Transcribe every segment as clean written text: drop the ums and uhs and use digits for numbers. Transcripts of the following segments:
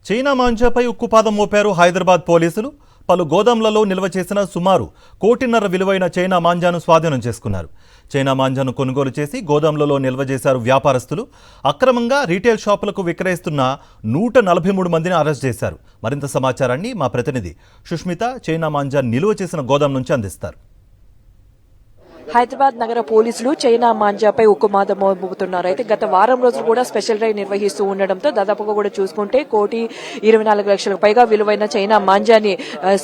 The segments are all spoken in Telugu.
చైనా మాంజాపై ఉక్కుపాదం మోపారు హైదరాబాద్ పోలీసులు. పలు గోదాంలలో నిల్వ చేసిన సుమారు 1.5 కోటి విలువైన చైనా మాంజాను స్వాధీనం చేసుకున్నారు. చైనా మాంజాను కొనుగోలు చేసి గోదాంలలో నిల్వ చేశారు వ్యాపారస్తులు. అక్రమంగా రీటైల్ షాపులకు విక్రయిస్తున్న 143 మందిని అరెస్ట్ చేశారు. మరింత సమాచారాన్ని మా ప్రతినిధి సుష్మిత చైనా మాంజా నిల్వ చేసిన గోదాం నుంచి అందిస్తారు. హైదరాబాద్ నగర పోలీసులు చైనా మాంజాపై ఉక్కుమాదం మోపుతున్నారు. అయితే గత వారం రోజులు కూడా స్పెషల్ డ్రైవ్ నిర్వహిస్తూ ఉండడంతో దాదాపుగా కూడా చూసుకుంటే 1,24,00,000 పైగా విలువైన చైనా మాంజాని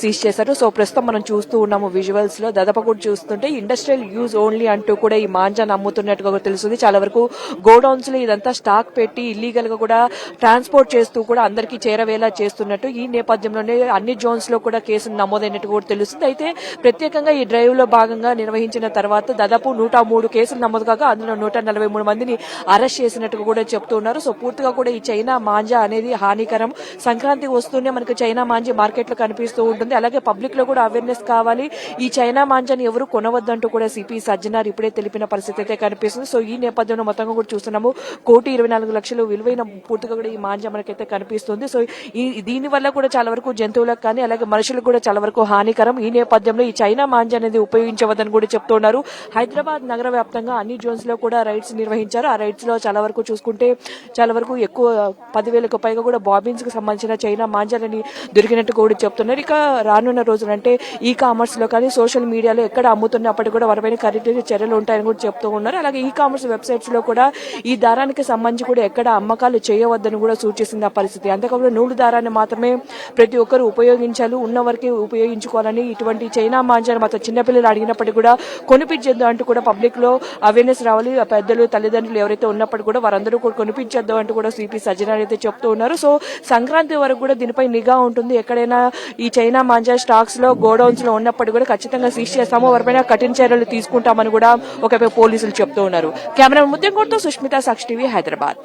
సీజ్ చేశారు. సో ప్రస్తుతం మనం చూస్తూ ఉన్నాము విజువల్స్ లో. దాదాపు కూడా చూస్తుంటే ఇండస్ట్రియల్ యూజ్ ఓన్లీ అంటూ కూడా ఈ మాంజాను అమ్ముతున్నట్టుగా తెలుస్తుంది. చాలా వరకు గోడౌన్స్ లో ఇదంతా స్టాక్ పెట్టి ఇల్లీగల్ గా కూడా ట్రాన్స్పోర్ట్ చేస్తూ కూడా అందరికీ చేరవేలా చేస్తున్నట్టు ఈ నేపథ్యంలోనే అన్ని జోన్స్ లో కూడా కేసులు నమోదైనట్టు కూడా తెలుస్తుంది. అయితే ప్రత్యేకంగా ఈ డ్రైవ్ లో భాగంగా నిర్వహించిన తర్వాత దాదాపు 103 కేసులు నమోదు కాగా అందులో 143 మందిని అరెస్ట్ చేసినట్టు కూడా చెప్తున్నారు. సో పూర్తిగా కూడా ఈ చైనా మాంజా అనేది హానికరం. సంక్రాంతి వస్తూనే మనకు చైనా మాంజా మార్కెట్ లో కనిపిస్తూ ఉంటుంది. అలాగే పబ్లిక్ లో కూడా అవేర్నెస్ కావాలి. ఈ చైనా మాంజాని ఎవరు కొనవద్దంటూ కూడా సిపి సజ్జనార్ ఇప్పుడే తెలిపిన పరిస్థితి అయితే కనిపిస్తుంది. సో ఈ నేపథ్యంలో మొత్తంగా కూడా చూస్తున్నాము 1,24,00,000 విలువైన పూర్తిగా కూడా ఈ మాంజా మనకైతే కనిపిస్తుంది. సో దీని వల్ల కూడా చాలా వరకు జంతువులకు కానీ అలాగే మనుషులకు కూడా చాలా వరకు హానికరం. ఈ నేపథ్యంలో ఈ చైనా మాంజా అనేది ఉపయోగించవద్దని కూడా చెప్తున్నారు. హైదరాబాద్ నగర వ్యాప్తంగా అన్ని జోన్స్ లో కూడా రైడ్స్ నిర్వహించారు. ఆ రైడ్స్ లో చాలా వరకు చూసుకుంటే చాలా వరకు ఎక్కువ 10,000కు పైగా కూడా బాబిన్స్ కు సంబంధించిన చైనా మాంజాలని దొరికినట్టు కూడా చెప్తున్నారు. ఇక రానున్న రోజులు అంటే ఈ కామర్స్ లో కానీ సోషల్ మీడియాలో ఎక్కడ అమ్ముతున్నప్పటికీ కూడా వారిపైన కఠిన చర్యలు ఉంటాయని కూడా చెప్తూ ఉన్నారు. అలాగే ఈ కామర్స్ వెబ్సైట్స్ లో కూడా ఈ దారానికి సంబంధించి కూడా ఎక్కడ అమ్మకాలు చేయవద్దని కూడా సూచిస్తుంది ఆ పరిస్థితి. అంతేకాకుండా నూలు దారాన్ని మాత్రమే ప్రతి ఒక్కరు ఉపయోగించాలి, ఉన్న వరకే ఉపయోగించుకోవాలని ఇటువంటి చైనా మాంజాను మాత్రం చిన్నపిల్లలు అడిగినప్పటికీ కూడా కొనిపించద్దు అంటూ కూడా పబ్లిక్ లో అవేర్నెస్ రావాలి. పెద్దలు తల్లిదండ్రులు ఎవరైతే ఉన్నప్పటికీ కూడా వారందరూ కూడా కొనిపించద్దు అంటూ కూడా సిపి సజ్జనార్ అయితే చెప్తూ ఉన్నారు. సో సంక్రాంతి వరకు కూడా దీనిపై నిఘా ఉంటుంది. ఎక్కడైనా ఈ చైనా మాంజా స్టాక్స్ లో గోడౌన్స్ లో ఉన్నప్పటికీ కూడా ఖచ్చితంగా సీజ్ చేస్తాము, వారిపైన కఠిన చర్యలు తీసుకుంటామని కూడా ఒక పోలీసులు చెప్తూ ఉన్నారు. కెమెరా ముత్యంకోటతో సుష్మిత, సాక్షి టీవీ, హైదరాబాద్.